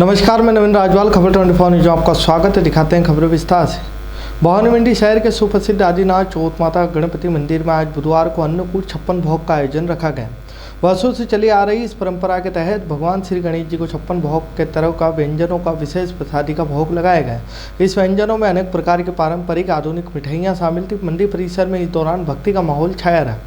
नमस्कार, मैं नवीन राजवाल, खबर 24 न्यूज में आपका स्वागत है। दिखाते हैं खबरें विस्तार से। भवानी मंडी शहर के सुप्रसिद्ध आदिनाथ चौथ माता गणपति मंदिर में आज बुधवार को अन्नकूट 56 भोग का आयोजन रखा गया। वर्षों से चली आ रही इस परंपरा के तहत भगवान श्री गणेश जी को 56 भोग के तरह का व्यंजनों का विशेष प्रसादी का भोग लगाया गया। इस व्यंजनों में अनेक प्रकार के पारंपरिक आधुनिक मिठाइयाँ शामिल थी। मंडी परिसर में इस दौरान भक्ति का माहौल छाया रहा।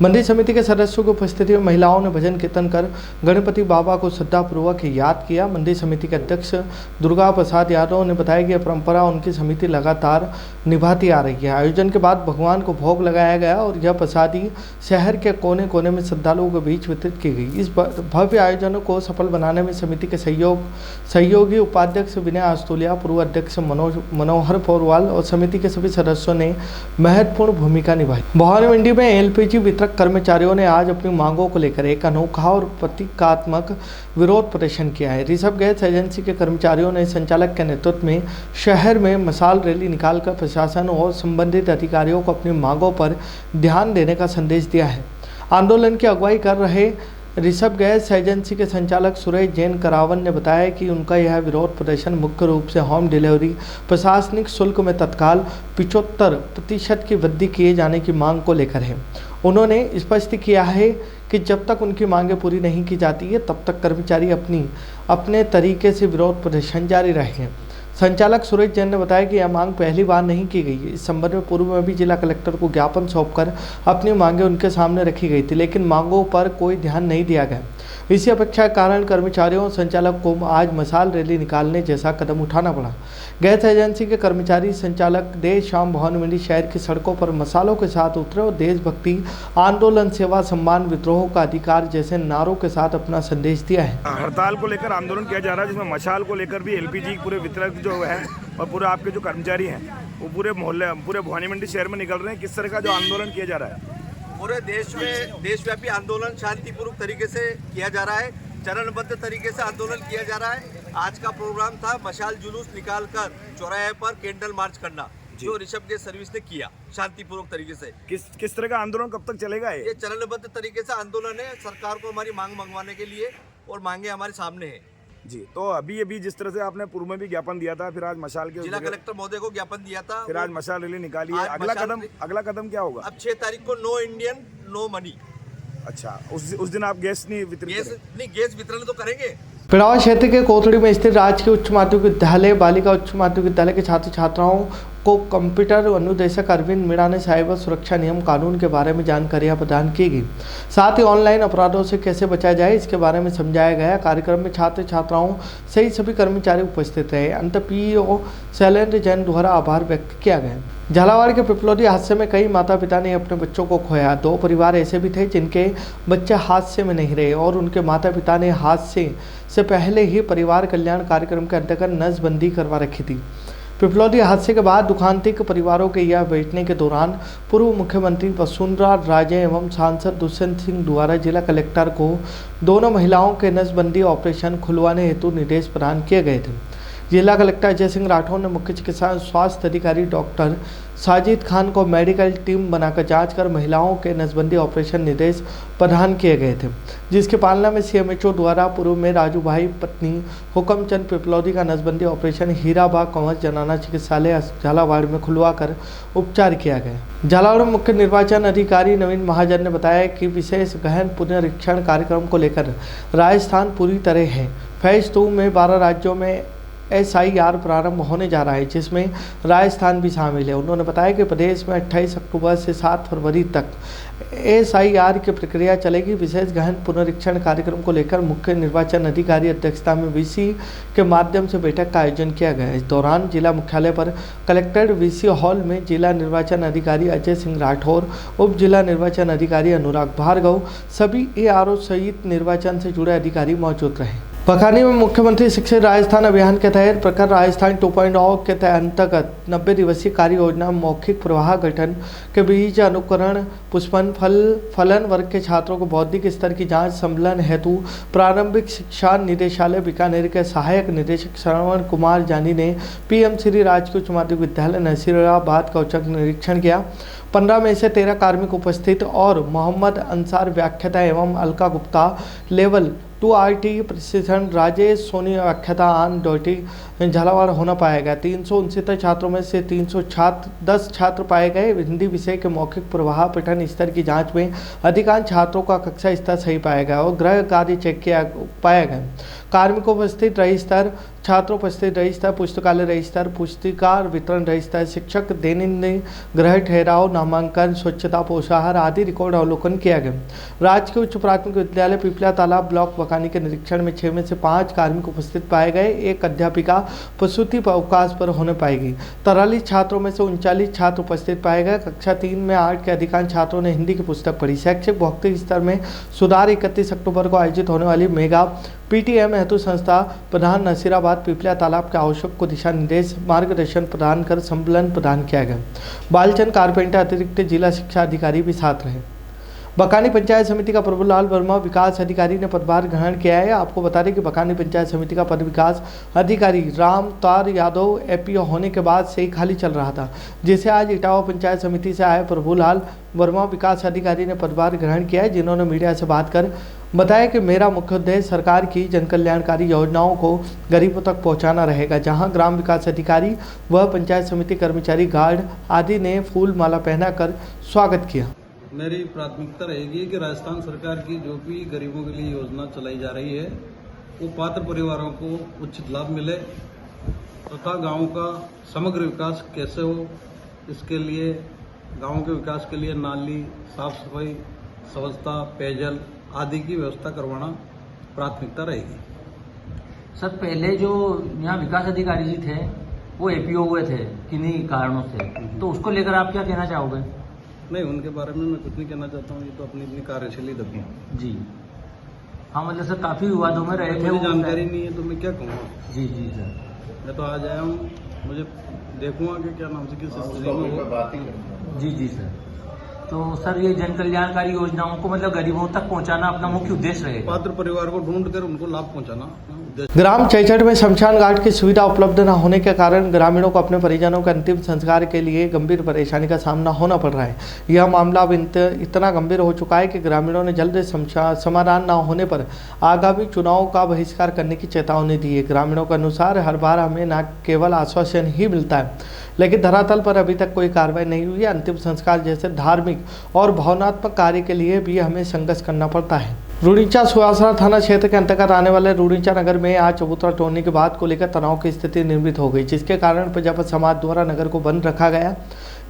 मंदिर समिति के सदस्यों की उपस्थिति में महिलाओं ने भजन कीर्तन कर गणपति बाबा को श्रद्धापूर्वक याद किया। मंदिर समिति के अध्यक्ष दुर्गा प्रसाद यादव ने बताया कि यह परंपरा उनकी समिति लगातार निभाती आ रही है। आयोजन के बाद भगवान को भोग लगाया गया और यह प्रसादी शहर के कोने कोने में श्रद्धालुओं के बीच वितरित की गई। इस भव्य आयोजन को सफल बनाने में समिति के सहयोगी उपाध्यक्ष विनय आस्तुलिया, पूर्व अध्यक्ष मनोहर पोरवाल और समिति के सभी सदस्यों ने महत्वपूर्ण भूमिका निभाई। भवानी मंडी में एलपीजी वितरक कर्मचारियों ने आज अपनी मांगों को लेकर एक अनोखा और प्रतीकात्मक विरोध प्रदर्शन किया है। ऋषभ गैस एजेंसी के कर्मचारियों ने संचालक के नेतृत्व में शहर में मशाल रैली निकालकर प्रशासन और संबंधित अधिकारियों को अपनी मांगों पर ध्यान देने का संदेश दिया है। आंदोलन की अगुवाई कर रहे ऋषभ गैस एजेंसी के संचालक सुरेश जैन करावन ने बताया कि उनका यह विरोध प्रदर्शन मुख्य रूप से होम डिलीवरी प्रशासनिक शुल्क में तत्काल 75% की वृद्धि किए जाने की मांग को लेकर है। उन्होंने स्पष्ट किया है कि जब तक उनकी मांगें पूरी नहीं की जाती है तब तक कर्मचारी अपने तरीके से विरोध प्रदर्शन जारी रहेंगे। संचालक सुरेश जैन ने बताया कि यह मांग पहली बार नहीं की गई है। इस संबंध में पूर्व में भी जिला कलेक्टर को ज्ञापन सौंपकर अपनी मांगें उनके सामने रखी गई थी, लेकिन मांगों पर कोई ध्यान नहीं दिया गया। इसी अपेक्षा के कारण कर्मचारियों और संचालक को आज मशाल रैली निकालने जैसा कदम उठाना पड़ा। गैस एजेंसी के कर्मचारी संचालक देर शाम भवानी मंडी शहर की सड़कों पर मशालों के साथ उतरे और देशभक्ति आंदोलन, सेवा, सम्मान, विद्रोह का अधिकार जैसे नारों के साथ अपना संदेश दिया है। हड़ताल को लेकर आंदोलन किया जा रहा है, जिसमें मशाल को लेकर भी एलपीजी पूरे वितरक जो है और पूरे आपके जो कर्मचारी हैं वो पूरे मोहल्ले पूरे भवानी मंडी शहर में निकल रहे हैं। किस तरह का जो आंदोलन किया जा रहा है? पूरे देश में देशव्यापी आंदोलन शांतिपूर्वक तरीके से किया जा रहा है, चरणबद्ध तरीके से आंदोलन किया जा रहा है। आज का प्रोग्राम था मशाल जुलूस निकालकर चौराहे पर कैंडल मार्च करना, जो ऋषभ गैस सर्विस ने किया शांतिपूर्वक तरीके से। किस तरह का आंदोलन कब तक चलेगा? ये चरणबद्ध तरीके से आंदोलन है सरकार को हमारी मांग मंगवाने के लिए, और मांगे हमारे सामने है जी। तो अभी जिस तरह से आपने पूर्व में भी ज्ञापन दिया था, फिर आज मशाल के जिला कलेक्टर महोदय को ज्ञापन दिया था, फिर आज मशाल रैली निकाली है। अगला कदम क्या होगा? अब 6 तारीख को नो इंडियन नो मनी। अच्छा, उस दिन आप गैस नहीं वितरण तो करेंगे। पिड़ावा क्षेत्र के कोथड़ी में स्थित राजकीय उच्च माध्यमिक विद्यालय, बालिका उच्च माध्यमिक विद्यालय के छात्र छात्राओं को कंप्यूटर अनुदेशक अरविंद मीणा ने साइबर सुरक्षा नियम कानून के बारे में जानकारियां प्रदान की गई। साथ ही ऑनलाइन अपराधों से कैसे बचा जाए इसके बारे में समझाया गया। कार्यक्रम में छात्र छात्राओं सहित सभी कर्मचारी उपस्थित रहे। अंत पीओ शैलेंद्र जैन द्वारा आभार व्यक्त किया गया। झालावाड़ के पिपलौदी हादसे में कई माता पिता ने अपने बच्चों को खोया। 2 परिवार ऐसे भी थे जिनके बच्चे हादसे में नहीं रहे और उनके माता पिता ने हादसे से पहले ही परिवार कल्याण कार्यक्रम के अंतर्गत नसबंदी करवा रखी थी। पिपलौदी हादसे के बाद दुखांतिक परिवारों के यह बैठने के दौरान पूर्व मुख्यमंत्री वसुंधरा राजे एवं सांसद दुष्यंत सिंह द्वारा जिला कलेक्टर को दोनों महिलाओं के नसबंदी ऑपरेशन खुलवाने हेतु निर्देश प्रदान किए गए थे। जिला कलेक्टर अजय सिंह राठौर ने मुख्य चिकित्सा स्वास्थ्य अधिकारी डॉक्टर साजिद खान को मेडिकल टीम बनाकर जांच कर महिलाओं के नसबंदी ऑपरेशन निर्देश प्रदान किए गए थे, जिसकी पालना में सीएमएचओ द्वारा पूर्व में राजू भाई पत्नी हुक्मचंद पिपलौदी का नसबंदी ऑपरेशन हीराबाग कंवर जनाना चिकित्सालय झालावाड़ में खुलवाकर उपचार किया गया। झालावाड़ मुख्य निर्वाचन अधिकारी नवीन महाजन ने बताया कि विशेष गहन पुनरीक्षण कार्यक्रम को लेकर राजस्थान पूरी तरह है। फेज 2 में 12 राज्यों में SIR प्रारंभ होने जा रहा है, जिसमें राजस्थान भी शामिल है। उन्होंने बताया कि प्रदेश में 28 अक्टूबर से 7 फरवरी तक SIR की प्रक्रिया चलेगी। विशेष गहन पुनरीक्षण कार्यक्रम को लेकर मुख्य निर्वाचन अधिकारी अध्यक्षता में VC के माध्यम से बैठक का आयोजन किया गया। इस दौरान जिला मुख्यालय पर कलेक्टेड VC हॉल में जिला निर्वाचन अधिकारी अजय सिंह राठौर, उप जिला निर्वाचन अधिकारी अनुराग भार्गव, सभी ARO सहित निर्वाचन से जुड़े अधिकारी मौजूद रहे। बखानी में मुख्यमंत्री शिक्षित राजस्थान अभियान के तहत प्रखर राजस्थान 2.0 के अंतर्गत 90 दिवसीय कार्य योजना मौखिक प्रवाह गठन के बीच अनुकरण पुष्पन फलन वर्ग के छात्रों को बौद्धिक स्तर की जांच संबलन हेतु प्रारंभिक शिक्षा निदेशालय बीकानेर के सहायक निदेशक श्रवण कुमार जानी ने PM श्री राजकीय उच्च माध्यमिक विद्यालय नसीराबाद का औचक निरीक्षण किया। 15 में से 13 कार्मिक उपस्थित और मोहम्मद अंसार व्याख्याता एवं अलका गुप्ता लेवल 2RT प्रशिक्षण राजेश सोनी व्याख्याता आन डोटी झालावाड़ होना पाया गया। 369 छात्रों में से 10 छात्र पाए गए। हिंदी विषय के मौखिक प्रवाह पठन स्तर की जांच में अधिकांश छात्रों का कक्षा स्तर सही पाया गया और गृह कार्य चेक किया पाया गया। कार्मिकों उपस्थित रही स्तर, छात्रों उपस्थित रही स्तर, पुस्तकालय रही स्तर, पुस्तिका वितरण रही स्तर, शिक्षक दैनंदिन गृह ठहराव, नामांकन, स्वच्छता, पोषाहार आदि रिकॉर्ड अवलोकन किया गया। राजकीय उच्च प्राथमिक विद्यालय पिपला तालाब ब्लॉक बकानी के निरीक्षण में 6 में से 5 कार्मिक उपस्थित पाए गए। एक अध्यापिका प्रसूति पर अवकाश पर होने पाएगी। 43 छात्रों में से 39 छात्र उपस्थित पाए गए। कक्षा 3 में 8 के अधिकांश छात्रों ने हिंदी की पुस्तक पढ़ी। शैक्षिक भौतिक स्तर में सुधार 31 अक्टूबर को आयोजित होने वाली मेगा PTM हेतु संस्था प्रधान नसीराबाद पिपला तालाब के आवश्यक को दिशा निर्देश मार्गदर्शन प्रदान कर सम्मेलन प्रदान किया गया। बालचंद कारपेंटर अतिरिक्त जिला शिक्षा अधिकारी भी साथ रहे। बकानी पंचायत समिति का प्रभुलाल वर्मा विकास अधिकारी ने पदभार ग्रहण किया है। आपको बता दें कि बकानी पंचायत समिति का पद विकास अधिकारी राम तार यादव APO होने के बाद से ही खाली चल रहा था, जिसे आज इटावा पंचायत समिति से आए प्रभुलाल वर्मा विकास अधिकारी ने पदभार ग्रहण किया है, जिन्होंने मीडिया से बात कर बताया कि मेरा मुख्य उद्देश्य सरकार की जनकल्याणकारी योजनाओं को गरीबों तक पहुंचाना रहेगा। जहां ग्राम विकास अधिकारी व पंचायत समिति कर्मचारी गार्ड आदि ने फूल माला पहनाकर स्वागत किया। मेरी प्राथमिकता रहेगी कि राजस्थान सरकार की जो भी गरीबों के लिए योजना चलाई जा रही है वो पात्र परिवारों को उचित लाभ मिले तथा गांव का समग्र विकास कैसे हो, इसके लिए गांव के विकास के लिए नाली, साफ सफाई, स्वच्छता, पेयजल आदि की व्यवस्था करवाना प्राथमिकता रहेगी। सर, पहले जो यहाँ विकास अधिकारी जी थे वो APO हुए थे किन्हीं कारणों से, तो उसको लेकर आप क्या कहना चाहोगे? नहीं, उनके बारे में मैं कुछ नहीं कहना चाहता हूँ, ये तो अपनी कार्यशैली दबी जी। हाँ, मतलब सर काफी विवादों में रहे थे। मुझे जानकारी नहीं है तो मैं क्या कहूँगा। जी जी सर, मैं तो आज आया हूँ, मुझे देखूंगा कि क्या नाम से किस स्थिति में हो। जी जी सर। तो सर ये जन कल्याणकारी योजनाओं को मतलब गरीबों तक पहुंचाना अपना मुख्य उद्देश्य रहेगा। पात्र परिवार को ढूंढकर उनको लाभ पहुंचाना। ग्राम चैचट में शमशान घाट की सुविधा उपलब्ध न होने के कारण ग्रामीणों को अपने परिजनों के अंतिम संस्कार के लिए गंभीर परेशानी का सामना होना पड़ रहा है। यह मामला अब इतना गंभीर हो चुका है कि ग्रामीणों ने जल्द समाधान न होने पर आगामी चुनाव का बहिष्कार करने की चेतावनी दी है। ग्रामीणों के अनुसार हर बार हमें न केवल आश्वासन ही मिलता है, लेकिन धरातल पर अभी तक कोई कार्रवाई नहीं हुई है। अंतिम संस्कार जैसे धार्मिक और भावनात्मक कार्य के लिए भी हमें संघर्ष करना पड़ता है। रूड़ीचा सुहासरा थाना क्षेत्र के अंतर्गत आने वाले रूड़ीचा नगर में आज चबूतरा तोड़ने की बात को लेकर तनाव की स्थिति निर्मित हो गई, जिसके कारण प्रजापत समाज द्वारा नगर को बंद रखा गया।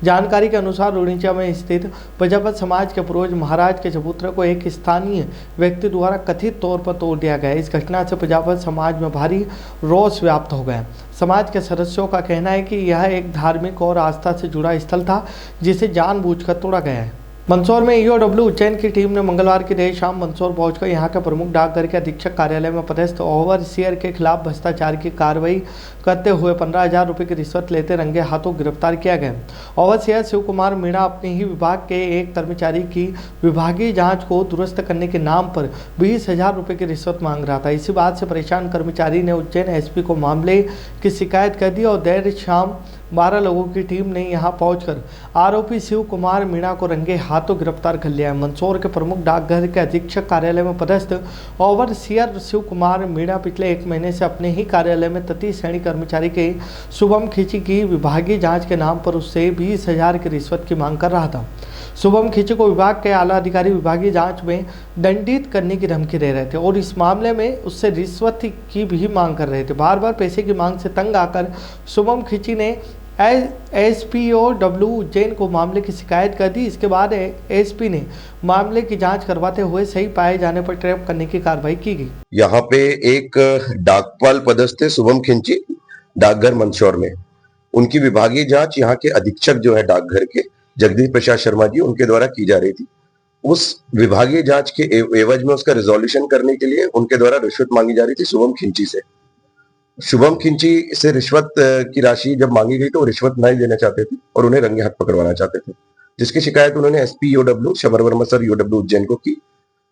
जानकारी के अनुसार रूड़ीचा में स्थित प्रजापत समाज के पूर्वज महाराज के चबूतरे को एक स्थानीय व्यक्ति द्वारा कथित तौर पर तोड़ दिया गया। इस घटना से प्रजापत समाज में भारी रोष व्याप्त हो गया। समाज के सदस्यों का कहना है कि यह एक धार्मिक और आस्था से जुड़ा स्थल था, जिसे जानबूझकर तोड़ा गया है। मंदसौर में EOW उज्जैन की टीम ने मंगलवार की देर शाम मंदसौर पहुंचकर यहां के प्रमुख डाकघर के अधीक्षक कार्यालय में पदस्थ ओवरसीयर के खिलाफ भ्रष्टाचार की कार्रवाई करते हुए 15,000 रुपये की रिश्वत लेते रंगे हाथों गिरफ्तार किया गया। ओवरसीयर शिव कुमार मीणा अपने ही विभाग के एक कर्मचारी की विभागीय जांच को दुरुस्त करने के नाम पर 20,000 रुपये की रिश्वत मांग रहा था। इसी बात से परेशान कर्मचारी ने उज्जैन SP को मामले की शिकायत कर दी और देर शाम 12 लोगों की टीम ने यहां पहुंचकर आरोपी शिव कुमार मीणा को रंगे हाथों गिरफ्तार कर लिया। मंदसौर के प्रमुख डाकघर के अधीक्षक कार्यालय में पदस्थ ओवरसीयर शिव कुमार मीणा पिछले 1 महीने से अपने ही कार्यालय में तृतीय श्रेणी कर्मचारी के शुभम खिची की विभागीय जांच के नाम पर उससे 20,000 की रिश्वत की मांग कर रहा था। शुभम खिची को विभाग के आला अधिकारी विभागीय जांच में दंडित करने की धमकी दे रहे थे और इस मामले में उससे रिश्वत की भी मांग कर रहे थे। बार बार पैसे की मांग से तंग आकर शुभम खिची ने SPOW उज्जैन को मामले की शिकायत कर दी। इसके बाद SP ने मामले की जांच करवाते हुए सही पाए जाने पर ट्रैप करने की कार्रवाई की गई। यहाँ पे एक डाकपाल पदस्थ है शुभम खिंची, डाकघर मंदसौर में। उनकी विभागीय जांच यहाँ के अधीक्षक जो है डाकघर के जगदीश प्रसाद शर्मा जी, उनके द्वारा की जा रही थी। उस विभागीय जांच के एवज में उसका रिजोल्यूशन करने के लिए उनके द्वारा रिश्वत मांगी जा रही थी शुभम खिंची से। शुभम खिंची से रिश्वत की राशि जब मांगी गई तो वो रिश्वत नहीं देना चाहते थे और उन्हें रंगे हाथ पकड़वाना चाहते थे, जिसकी शिकायत उन्होंने SP EOW Shabar Varma sir EOW Ujjain को की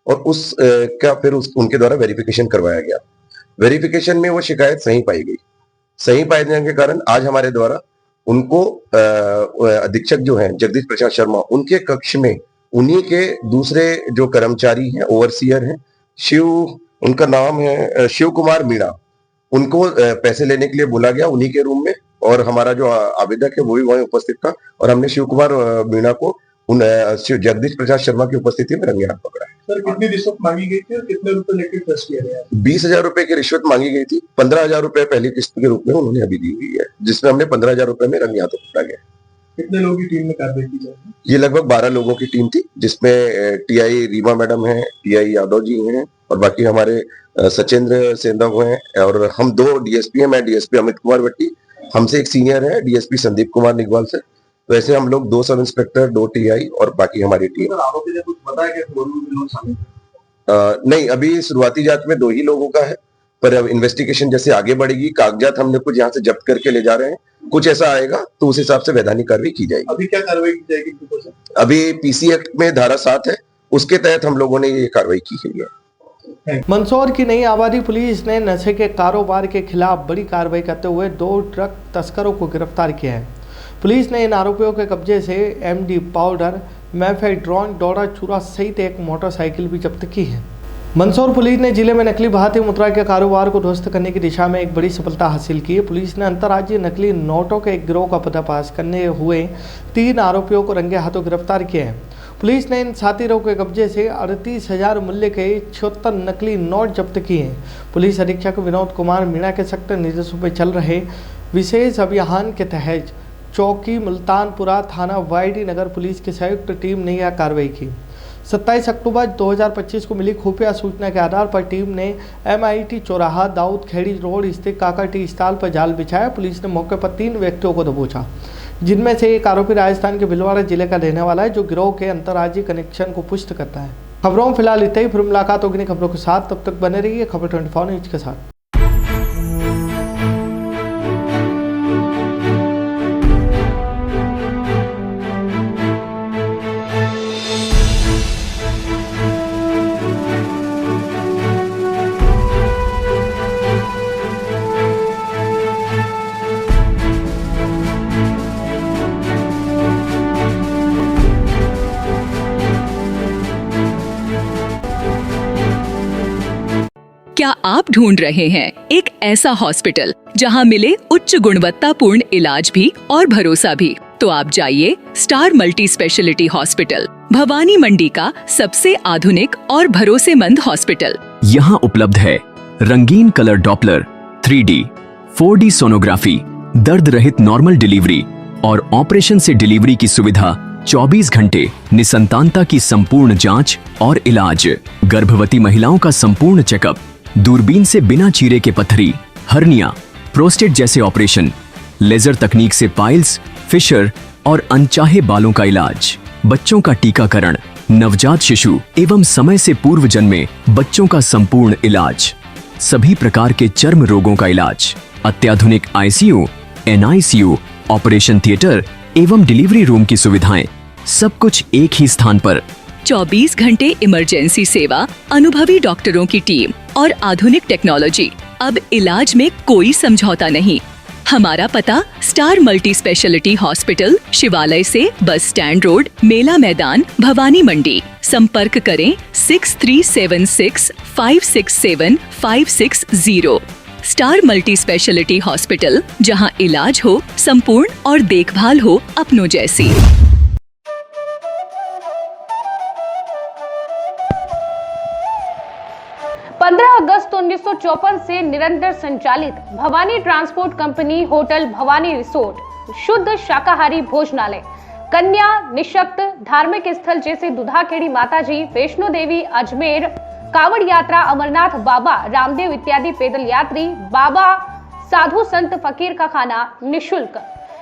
और उनके द्वारा वेरिफिकेशन करवाया गया। वेरिफिकेशन में वो शिकायत सही पाई गई। सही पाए जाने के कारण आज हमारे द्वारा उनको अधीक्षक जो है जगदीश प्रसाद शर्मा, उनके कक्ष में उन्हीं के दूसरे जो कर्मचारी हैं ओवरसीयर हैं शिव उनका नाम है शिव कुमार मीणा। उनको पैसे लेने के लिए बुला गया उन्हीं के रूम में, और हमारा जो आवेदक है वो भी वहीं उपस्थित था, और हमने शिव कुमार मीणा को जगदीश प्रसाद शर्मा की उपस्थिति में रंगे हाथ पकड़ा है। सर, कितनी रिश्वत मांगी गई थी और कितने रुपए लेकर ट्रस्ट किया गया? 20,000 रुपए की रिश्वत मांगी गई थी। 15,000 रुपए पहली किस्त के रूप में उन्होंने अभी दी हुई है, जिसमें हमने 15,000 रुपए में रंगे हाथों पकड़ा गया। कितने लोगों की टीम में कार्रवाई की जाएगी? ये लगभग 12 लोगों की टीम थी, जिसमें टीआई रीमा मैडम है, टीआई यादव जी हैं, और बाकी हमारे सचेंद्र सेंधव हैं, और हम 2 डीएसपी हैं। मैं डीएसपी अमित कुमार भट्टी, हमसे एक सीनियर है डीएसपी संदीप कुमार निगवाल से। वैसे हम लोग 2 सब इंस्पेक्टर, 2 टीआई और बाकी हमारी टीम। आरोपी ने कुछ बताया कि लोग शामिल? नहीं, अभी शुरुआती जांच में 2 ही लोगों का है, पर अब इन्वेस्टिगेशन जैसे आगे बढ़ेगी, कागजात हमने कुछ यहाँ से जब्त करके ले जा रहे हैं, कुछ ऐसा आएगा तो उस हिसाब से वैधानिक कार्रवाई की जाएगी। अभी क्या कार्रवाई की जाएगी? अभी पीसी एक्ट में धारा 7 है, उसके तहत हम लोगों ने ये कार्रवाई की है। मंदसौर की नई आबादी पुलिस ने नशे के कारोबार के खिलाफ बड़ी कार्रवाई करते हुए 2 ट्रक तस्करों को गिरफ्तार किया है। पुलिस ने इन आरोपियों के कब्जे से एमडी पाउडर, मेफेड्रोन, डोडा चूरा सहित एक मोटरसाइकिल भी जब्त की है। मंदसौर पुलिस ने जिले में नकली भारतीय मुद्रा के कारोबार को ध्वस्त करने की दिशा में एक बड़ी सफलता हासिल की है। पुलिस ने अंतर्राज्यीय नकली नोटों के एक गिरोह का पर्दाफाश करने हुए 3 आरोपियों को रंगे हाथों गिरफ्तार किया है। पुलिस ने इन साथीरों के कब्जे से 38,000 मूल्य के 76 नकली नोट जब्त किए हैं। पुलिस अधीक्षक विनोद कुमार मीणा के सख्त निर्देशों में चल रहे विशेष अभियान के तहत चौकी मुल्तानपुरा, थाना वाईडी नगर पुलिस की संयुक्त टीम ने यह कार्रवाई की। 27 अक्टूबर 2025 को मिली खुफिया सूचना के आधार पर टीम ने MIT चौराहा, दाऊद खेड़ी रोड स्थित काका टी स्टॉल पर जाल बिछाया। पुलिस ने मौके पर 3 व्यक्तियों को दबोचा, जिनमें से एक आरोपी राजस्थान के भिलवाड़ा जिले का रहने वाला है, जो गिरोह के अंतर्राज्यीय कनेक्शन को पुष्ट करता है। खबरों फिलहाल इतना ही, फिर मुलाकात होगी खबरों के साथ। तब तक बने रहिए खबर 24 न्यूज के साथ। क्या आप ढूंढ रहे हैं एक ऐसा हॉस्पिटल जहां मिले उच्च गुणवत्तापूर्ण इलाज भी और भरोसा भी? तो आप जाइए star multi specialty hospital, Bhawani Mandi का सबसे आधुनिक और भरोसेमंद हॉस्पिटल। यहाँ उपलब्ध है रंगीन colour Doppler, 3D, 4D sonography, दर्द रहित नॉर्मल डिलीवरी और ऑपरेशन से डिलीवरी की सुविधा, 24 घंटे निसंतानता की संपूर्ण जांच और इलाज, गर्भवती महिलाओं का संपूर्ण चेकअप, दूरबीन से बिना चीरे के पथरी, हर्निया, प्रोस्टेट जैसे ऑपरेशन, लेजर तकनीक से पाइल्स, फिशर और अनचाहे बालों का इलाज, बच्चों का टीकाकरण, नवजात शिशु एवं समय से पूर्व जन्मे बच्चों का संपूर्ण इलाज, सभी प्रकार के चर्म रोगों का इलाज, अत्याधुनिक ICU, NICU, ऑपरेशन थिएटर एवं डिलीवरी रूम की सुविधाएं, सब कुछ एक ही स्थान पर। 24 घंटे इमरजेंसी सेवा, अनुभवी डॉक्टरों की टीम और आधुनिक टेक्नोलॉजी। अब इलाज में कोई समझौता नहीं। हमारा पता स्टार मल्टी स्पेशलिटी हॉस्पिटल, शिवालय से बस स्टैंड रोड, मेला मैदान, भवानी मंडी। संपर्क करें 6376567560। स्टार मल्टी स्पेशलिटी हॉस्पिटल, जहां इलाज हो संपूर्ण और देखभाल हो अपनों जैसी। 15 अगस्त 1954 से निरंतर संचालित Bhavani transport company hotel Bhavani resort, शुद्ध शाकाहारी भोजनालय, कन्या निशक्त धार्मिक स्थल जैसे दुधाखेड़ी माताजी, वैष्णो देवी, अजमेर, कांवड़ यात्रा, अमरनाथ बाबा, रामदेव इत्यादि पैदल यात्री, बाबा, साधु संत फकीर का खाना निशुल्क।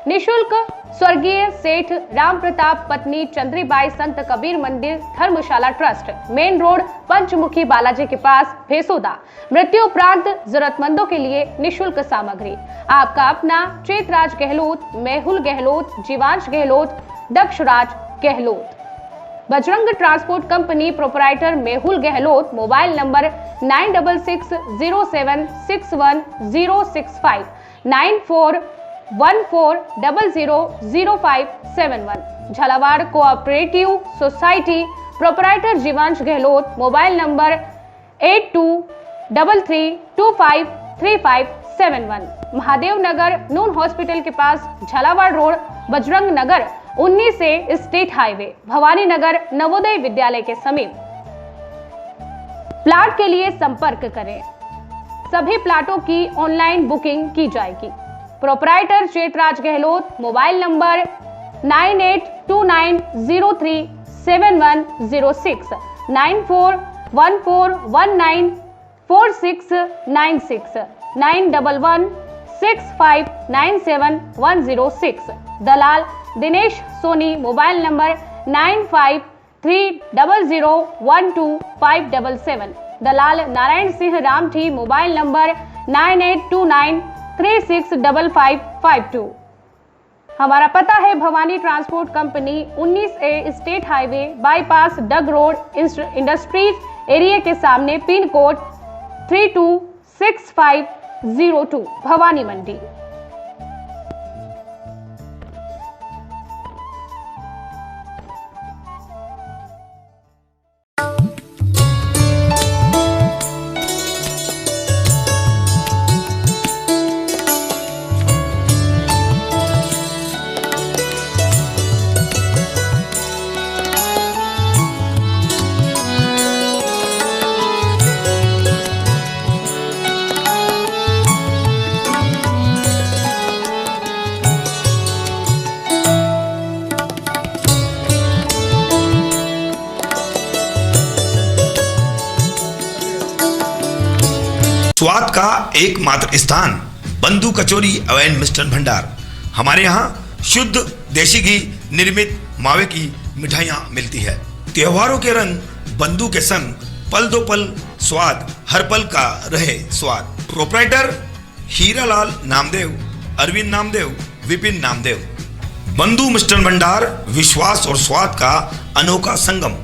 स्वर्गीय सेठ राम प्रताप पत्नी चंद्रीबाई संत कबीर मंदिर धर्मशाला ट्रस्ट, मेन रोड, पंचमुखी बालाजी के पास, भेसोदा। मृत्यु उपरांत जरूरतमंदों के लिए निशुल्क सामग्री। आपका अपना Chetraj Gehlot, Mehul Gehlot, Jeevansh Gehlot, Dakshraj Gehlot. Bajrang transport company proprietor Mehul Gehlot, mobile number 9660761065, 9414000571। Jhalawar cooperative society proprietor Jeevansh Gehlot, mobile number 82 9325353571। Mahadev Nagar noon hospital के पास झालावाड़ रोड, बजरंग नगर 19 से स्टेट हाईवे, भवानी नगर नवोदय विद्यालय के समीप। प्लाट के लिए संपर्क करें। सभी प्लाटों की ऑनलाइन बुकिंग की जाएगी। Proprietor Chetraj Gehlot, mobile number 9829037106, 9414194696, 9116597106। दलाल दिनेश सोनी, मोबाइल नंबर 9530012577। दलाल नारायण सिंह रामठी, मोबाइल नंबर 9829365552। हमारा पता है Bhawani transport company, 19A state highway, bypass Dag road, industries area के सामने, पिन कोड 326502, भवानी मंडी। स्वाद का एकमात्र स्थान बंधु कचौरी एवं मिष्ठान भंडार। हमारे यहाँ शुद्ध देशी घी निर्मित मावे की मिठाइयाँ मिलती है। त्योहारों के रंग बंधु के संग, पल दो पल स्वाद, हर पल का रहे स्वाद। प्रोपराइटर हीरालाल नामदेव, अरविंद नामदेव, विपिन नामदेव। बंधु मिष्ठान भंडार विश्वास और स्वाद का अनोखा संगम।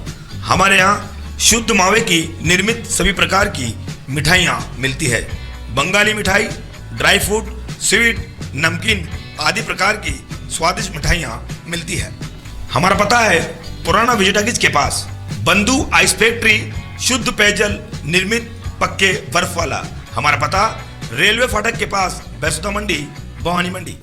हमारे यहाँ शुद्ध मावे की निर्मित सभी प्रकार की मिठाइयाँ मिलती है। बंगाली मिठाई, ड्राई फ्रूट, स्वीट, नमकीन आदि प्रकार की स्वादिष्ट मिठाइयाँ मिलती है। हमारा पता है पुराना विजयटागिज के पास, बंधु आइस फैक्ट्री, शुद्ध पेयजल निर्मित पक्के बर्फ वाला। हमारा पता रेलवे फाटक के पास, बैसुदा मंडी, भवानी मंडी।